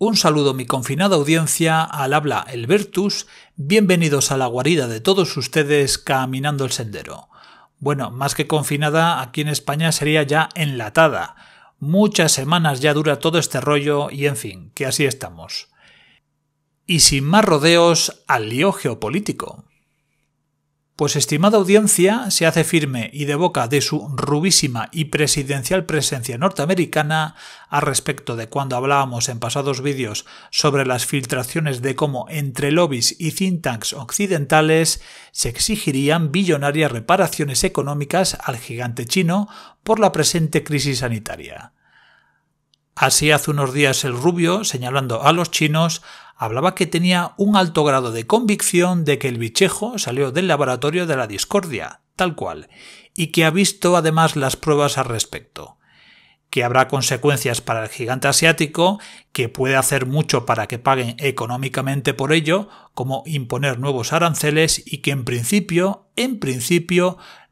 Un saludo mi confinada audiencia, al habla el Bertus, bienvenidos a la guarida de todos ustedes caminando el sendero. Bueno, más que confinada, aquí en España sería ya enlatada. Muchas semanas ya dura todo este rollo y en fin, que así estamos. Y sin más rodeos, al lío geopolítico. Pues estimada audiencia, se hace firme y de boca de su rubísima y presidencial presencia norteamericana al respecto de cuando hablábamos en pasados vídeos sobre las filtraciones de cómo entre lobbies y think tanks occidentales se exigirían billonarias reparaciones económicas al gigante chino por la presente crisis sanitaria. Así hace unos días el Rubio, señalando a los chinos, hablaba que tenía un alto grado de convicción de que el bichejo salió del laboratorio de la discordia, tal cual, y que ha visto además las pruebas al respecto. Que habrá consecuencias para el gigante asiático, que puede hacer mucho para que paguen económicamente por ello, como imponer nuevos aranceles y que en principio,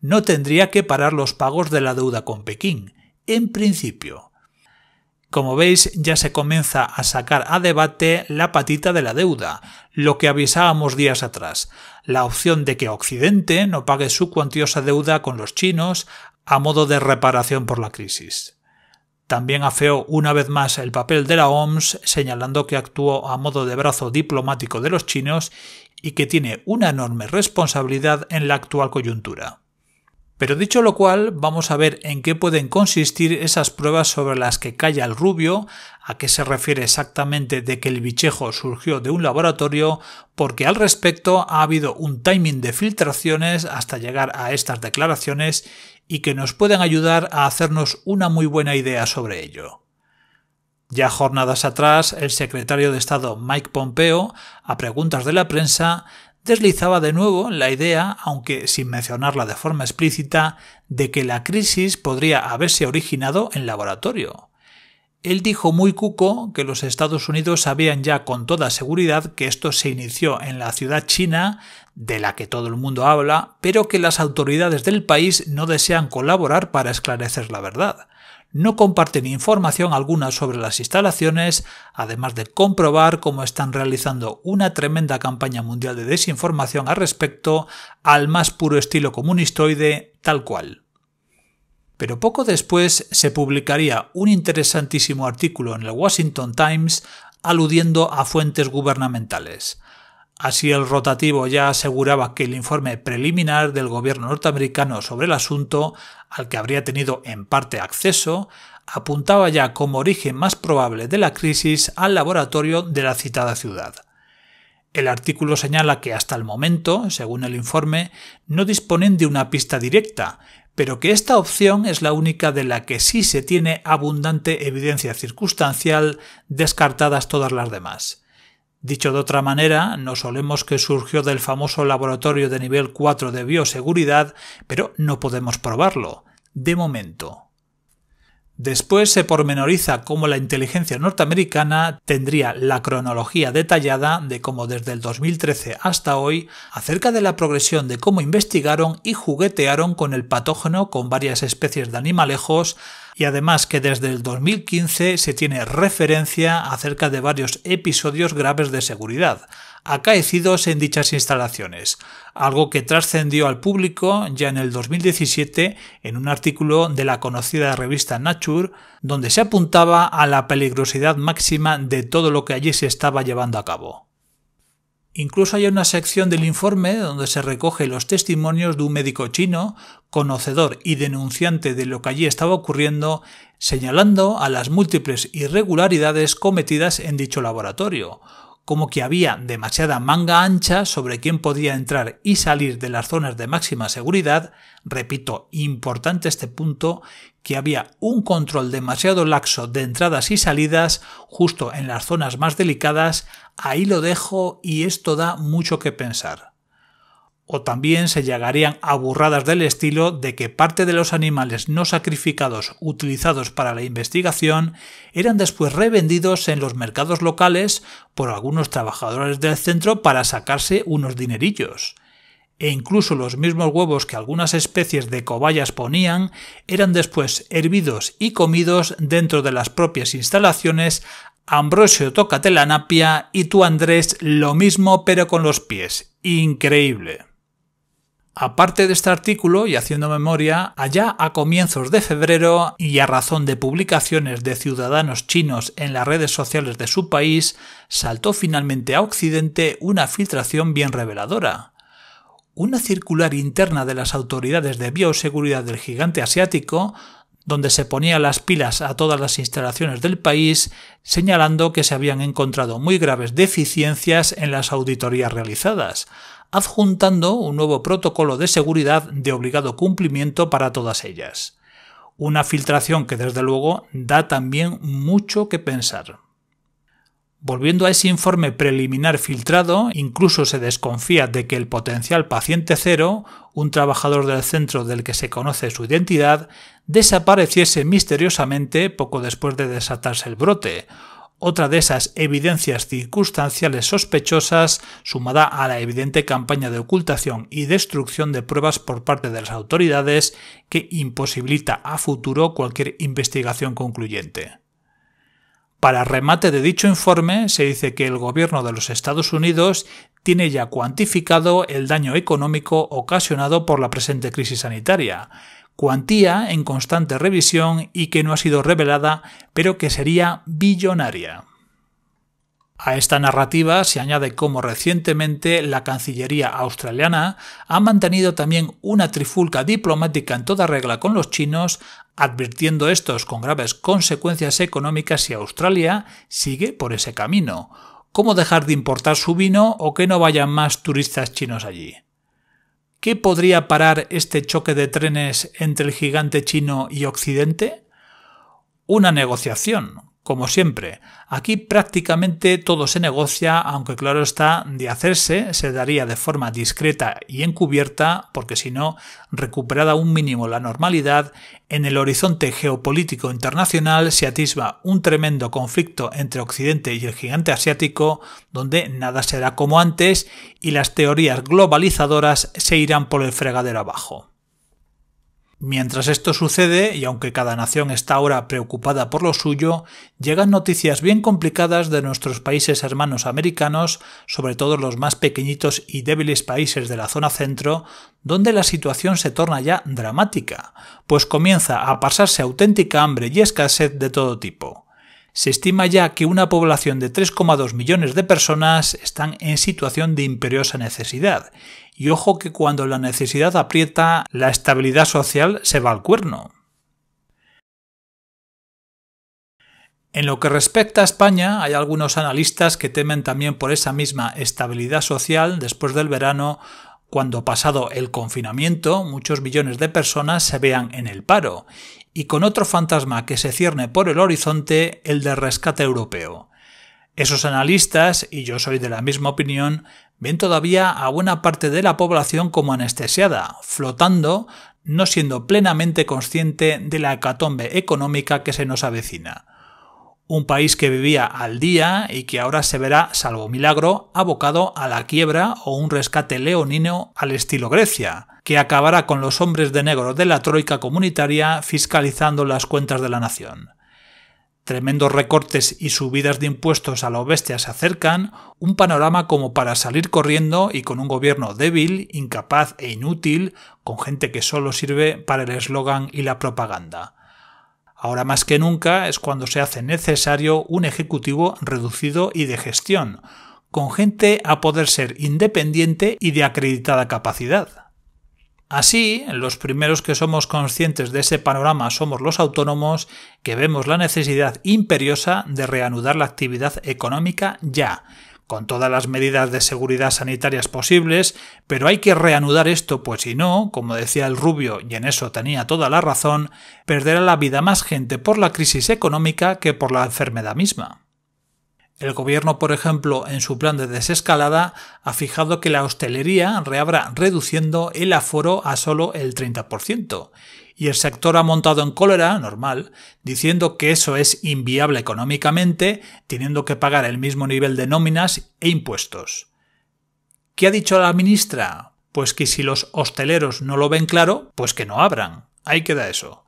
no tendría que parar los pagos de la deuda con Pekín. En principio. Como veis, ya se comienza a sacar a debate la patita de la deuda, lo que avisábamos días atrás, la opción de que Occidente no pague su cuantiosa deuda con los chinos a modo de reparación por la crisis. También afeó una vez más el papel de la OMS, señalando que actuó a modo de brazo diplomático de los chinos y que tiene una enorme responsabilidad en la actual coyuntura. Pero dicho lo cual, vamos a ver en qué pueden consistir esas pruebas sobre las que calla el Rubio, a qué se refiere exactamente de que el bichejo surgió de un laboratorio, porque al respecto ha habido un timing de filtraciones hasta llegar a estas declaraciones y que nos pueden ayudar a hacernos una muy buena idea sobre ello. Ya jornadas atrás, el secretario de Estado Mike Pompeo, a preguntas de la prensa, deslizaba de nuevo la idea, aunque sin mencionarla de forma explícita, de que la crisis podría haberse originado en laboratorio. Él dijo muy cuco que los Estados Unidos sabían ya con toda seguridad que esto se inició en la ciudad china, de la que todo el mundo habla, pero que las autoridades del país no desean colaborar para esclarecer la verdad. No comparten información alguna sobre las instalaciones, además de comprobar cómo están realizando una tremenda campaña mundial de desinformación al respecto, al más puro estilo comunistoide, tal cual. Pero poco después se publicaría un interesantísimo artículo en el Washington Times aludiendo a fuentes gubernamentales. Así el rotativo ya aseguraba que el informe preliminar del gobierno norteamericano sobre el asunto, al que habría tenido en parte acceso, apuntaba ya como origen más probable de la crisis al laboratorio de la citada ciudad. El artículo señala que hasta el momento, según el informe, no disponen de una pista directa, pero que esta opción es la única de la que sí se tiene abundante evidencia circunstancial, descartadas todas las demás. Dicho de otra manera, no solemos que surgió del famoso laboratorio de nivel 4 de bioseguridad, pero no podemos probarlo, de momento. Después se pormenoriza cómo la inteligencia norteamericana tendría la cronología detallada de cómo desde el 2013 hasta hoy, acerca de la progresión de cómo investigaron y juguetearon con el patógeno con varias especies de animalejos, y además que desde el 2015 se tiene referencia acerca de varios episodios graves de seguridad acaecidos en dichas instalaciones, algo que trascendió al público ya en el 2017 en un artículo de la conocida revista Nature, donde se apuntaba a la peligrosidad máxima de todo lo que allí se estaba llevando a cabo. Incluso hay una sección del informe donde se recoge los testimonios de un médico chino, conocedor y denunciante de lo que allí estaba ocurriendo, señalando a las múltiples irregularidades cometidas en dicho laboratorio, como que había demasiada manga ancha sobre quién podía entrar y salir de las zonas de máxima seguridad, repito, importante este punto, que había un control demasiado laxo de entradas y salidas justo en las zonas más delicadas, ahí lo dejo y esto da mucho que pensar. O también se llegarían a burradas del estilo de que parte de los animales no sacrificados utilizados para la investigación eran después revendidos en los mercados locales por algunos trabajadores del centro para sacarse unos dinerillos. E incluso los mismos huevos que algunas especies de cobayas ponían eran después hervidos y comidos dentro de las propias instalaciones Ambrosio tócate la napia y tú, Andrés, lo mismo pero con los pies. Increíble. Aparte de este artículo, y haciendo memoria, allá a comienzos de febrero y a razón de publicaciones de ciudadanos chinos en las redes sociales de su país, saltó finalmente a Occidente una filtración bien reveladora. Una circular interna de las autoridades de bioseguridad del gigante asiático, donde se ponía las pilas a todas las instalaciones del país, señalando que se habían encontrado muy graves deficiencias en las auditorías realizadas, adjuntando un nuevo protocolo de seguridad de obligado cumplimiento para todas ellas. Una filtración que desde luego da también mucho que pensar. Volviendo a ese informe preliminar filtrado, incluso se desconfía de que el potencial paciente cero, un trabajador del centro del que se conoce su identidad, desapareciese misteriosamente poco después de desatarse el brote. Otra de esas evidencias circunstanciales sospechosas, sumada a la evidente campaña de ocultación y destrucción de pruebas por parte de las autoridades, que imposibilita a futuro cualquier investigación concluyente. Para remate de dicho informe, se dice que el gobierno de los Estados Unidos tiene ya cuantificado el daño económico ocasionado por la presente crisis sanitaria, cuantía en constante revisión y que no ha sido revelada, pero que sería billonaria. A esta narrativa se añade cómo recientemente la Cancillería australiana ha mantenido también una trifulca diplomática en toda regla con los chinos, advirtiendo estos con graves consecuencias económicas si Australia sigue por ese camino. ¿Cómo dejar de importar su vino o que no vayan más turistas chinos allí? ¿Qué podría parar este choque de trenes entre el gigante chino y Occidente? Una negociación. Como siempre, aquí prácticamente todo se negocia, aunque claro está, de hacerse se daría de forma discreta y encubierta, porque si no, recuperada un mínimo la normalidad, en el horizonte geopolítico internacional se atisba un tremendo conflicto entre Occidente y el gigante asiático, donde nada será como antes y las teorías globalizadoras se irán por el fregadero abajo. Mientras esto sucede, y aunque cada nación está ahora preocupada por lo suyo, llegan noticias bien complicadas de nuestros países hermanos americanos, sobre todo los más pequeñitos y débiles países de la zona centro, donde la situación se torna ya dramática, pues comienza a pasarse auténtica hambre y escasez de todo tipo. Se estima ya que una población de 3,2 millones de personas están en situación de imperiosa necesidad. Y ojo que cuando la necesidad aprieta, la estabilidad social se va al cuerno. En lo que respecta a España, hay algunos analistas que temen también por esa misma estabilidad social después del verano, cuando pasado el confinamiento muchos millones de personas se vean en el paro, y con otro fantasma que se cierne por el horizonte, el del rescate europeo. Esos analistas, y yo soy de la misma opinión, ven todavía a buena parte de la población como anestesiada, flotando, no siendo plenamente consciente de la hecatombe económica que se nos avecina. Un país que vivía al día y que ahora se verá, salvo milagro, abocado a la quiebra o un rescate leonino al estilo Grecia, que acabará con los hombres de negro de la troika comunitaria fiscalizando las cuentas de la nación. Tremendos recortes y subidas de impuestos a lo bestia se acercan, un panorama como para salir corriendo y con un gobierno débil, incapaz e inútil, con gente que solo sirve para el eslogan y la propaganda. Ahora más que nunca es cuando se hace necesario un ejecutivo reducido y de gestión, con gente a poder ser independiente y de acreditada capacidad. Así, los primeros que somos conscientes de ese panorama somos los autónomos, que vemos la necesidad imperiosa de reanudar la actividad económica ya, con todas las medidas de seguridad sanitarias posibles, pero hay que reanudar esto, pues si no, como decía el Rubio, y en eso tenía toda la razón, perderá la vida más gente por la crisis económica que por la enfermedad misma. El gobierno, por ejemplo, en su plan de desescalada, ha fijado que la hostelería reabra reduciendo el aforo a solo el 30%, y el sector ha montado en cólera, normal, diciendo que eso es inviable económicamente, teniendo que pagar el mismo nivel de nóminas e impuestos. ¿Qué ha dicho la ministra? Pues que si los hosteleros no lo ven claro, pues que no abran. Ahí queda eso.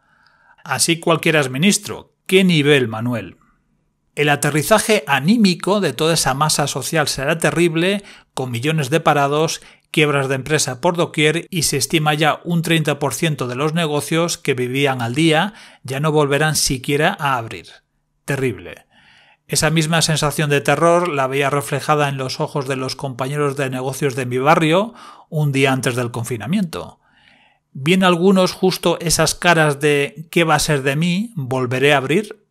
Así cualquiera es ministro. ¿Qué nivel, Manuel? El aterrizaje anímico de toda esa masa social será terrible, con millones de parados, quiebras de empresa por doquier y se estima ya un 30% de los negocios que vivían al día ya no volverán siquiera a abrir. Terrible. Esa misma sensación de terror la veía reflejada en los ojos de los compañeros de negocios de mi barrio un día antes del confinamiento. Vi en algunos justo esas caras de ¿qué va a ser de mí? ¿Volveré a abrir?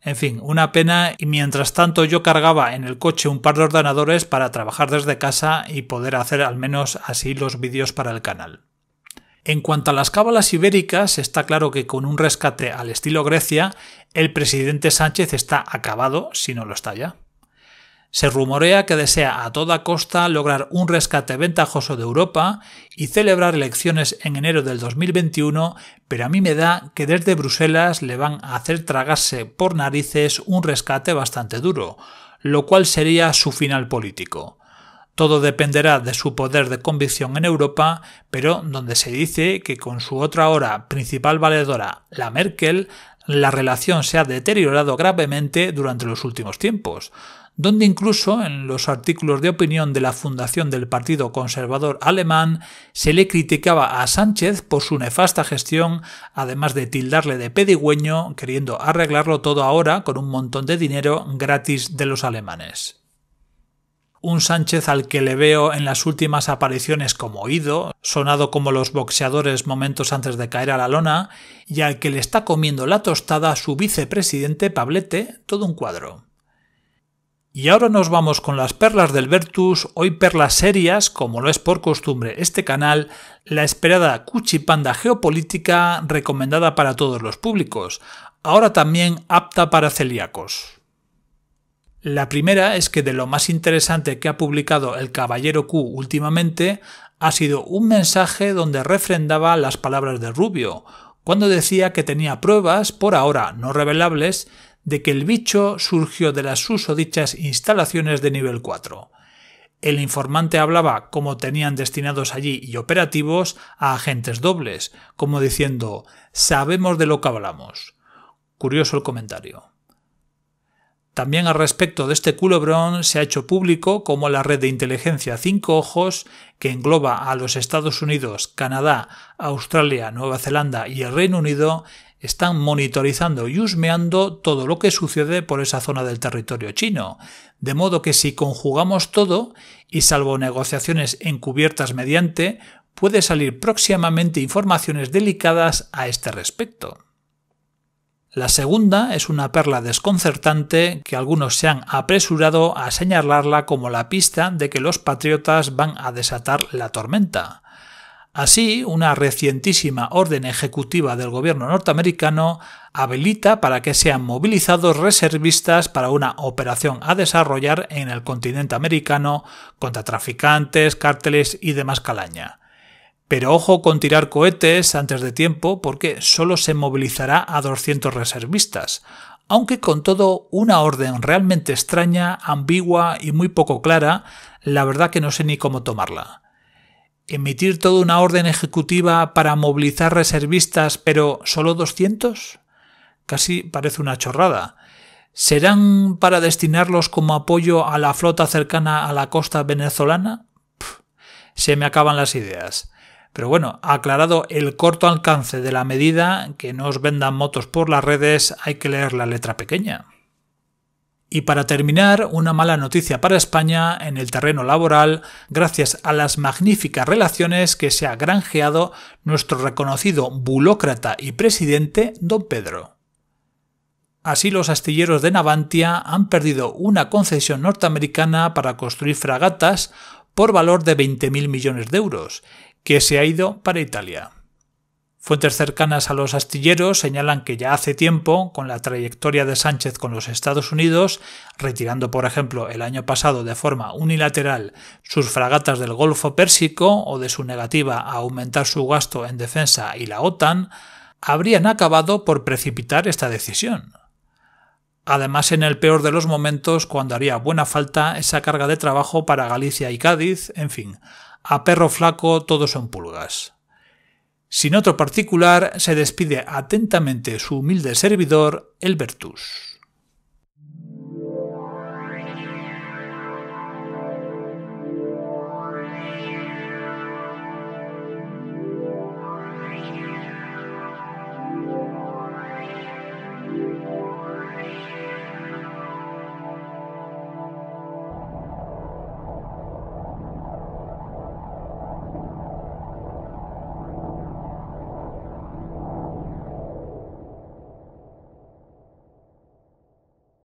En fin, una pena, y mientras tanto yo cargaba en el coche un par de ordenadores para trabajar desde casa y poder hacer al menos así los vídeos para el canal. En cuanto a las cábalas ibéricas, está claro que con un rescate al estilo Grecia, el presidente Sánchez está acabado, si no lo está ya. Se rumorea que desea a toda costa lograr un rescate ventajoso de Europa y celebrar elecciones en enero del 2021, pero a mí me da que desde Bruselas le van a hacer tragarse por narices un rescate bastante duro, lo cual sería su final político. Todo dependerá de su poder de convicción en Europa, pero donde se dice que con su otra ahora principal valedora, la Merkel, la relación se ha deteriorado gravemente durante los últimos tiempos, donde incluso en los artículos de opinión de la fundación del Partido Conservador Alemán se le criticaba a Sánchez por su nefasta gestión, además de tildarle de pedigüeño, queriendo arreglarlo todo ahora con un montón de dinero gratis de los alemanes. Un Sánchez al que le veo en las últimas apariciones como oído, sonado como los boxeadores momentos antes de caer a la lona, y al que le está comiendo la tostada a su vicepresidente Pablete, todo un cuadro. Y ahora nos vamos con las perlas del Vertus, hoy perlas serias, como lo es por costumbre este canal, la esperada cuchipanda geopolítica recomendada para todos los públicos, ahora también apta para celíacos. La primera es que de lo más interesante que ha publicado el Caballero Q últimamente ha sido un mensaje donde refrendaba las palabras de Rubio, cuando decía que tenía pruebas, por ahora no revelables, de que el bicho surgió de las susodichas instalaciones de nivel 4. El informante hablaba como tenían destinados allí y operativos a agentes dobles, como diciendo «sabemos de lo que hablamos». Curioso el comentario. También al respecto de este culebrón se ha hecho público como la red de inteligencia Cinco Ojos, que engloba a los Estados Unidos, Canadá, Australia, Nueva Zelanda y el Reino Unido, están monitorizando y husmeando todo lo que sucede por esa zona del territorio chino, de modo que si conjugamos todo, y salvo negociaciones encubiertas mediante, puede salir próximamente informaciones delicadas a este respecto. La segunda es una perla desconcertante que algunos se han apresurado a señalarla como la pista de que los patriotas van a desatar la tormenta. Así, una recientísima orden ejecutiva del gobierno norteamericano habilita para que sean movilizados reservistas para una operación a desarrollar en el continente americano contra traficantes, cárteles y demás calaña. Pero ojo con tirar cohetes antes de tiempo porque solo se movilizará a 200 reservistas, aunque con todo una orden realmente extraña, ambigua y muy poco clara, la verdad que no sé ni cómo tomarla. ¿Emitir toda una orden ejecutiva para movilizar reservistas pero solo 200? Casi parece una chorrada. ¿Serán para destinarlos como apoyo a la flota cercana a la costa venezolana? Se me acaban las ideas. Pero bueno, aclarado el corto alcance de la medida, que no os vendan motos por las redes, hay que leer la letra pequeña. Y para terminar, una mala noticia para España en el terreno laboral, gracias a las magníficas relaciones que se ha granjeado nuestro reconocido bulócrata y presidente don Pedro. Así los astilleros de Navantia han perdido una concesión norteamericana para construir fragatas por valor de 20.000 millones de euros, que se ha ido para Italia. Fuentes cercanas a los astilleros señalan que ya hace tiempo, con la trayectoria de Sánchez con los Estados Unidos, retirando por ejemplo el año pasado de forma unilateral sus fragatas del Golfo Pérsico o de su negativa a aumentar su gasto en defensa y la OTAN, habrían acabado por precipitar esta decisión. Además, en el peor de los momentos, cuando haría buena falta esa carga de trabajo para Galicia y Cádiz, en fin, a perro flaco todos son pulgas. Sin otro particular, se despide atentamente su humilde servidor, el Vertus.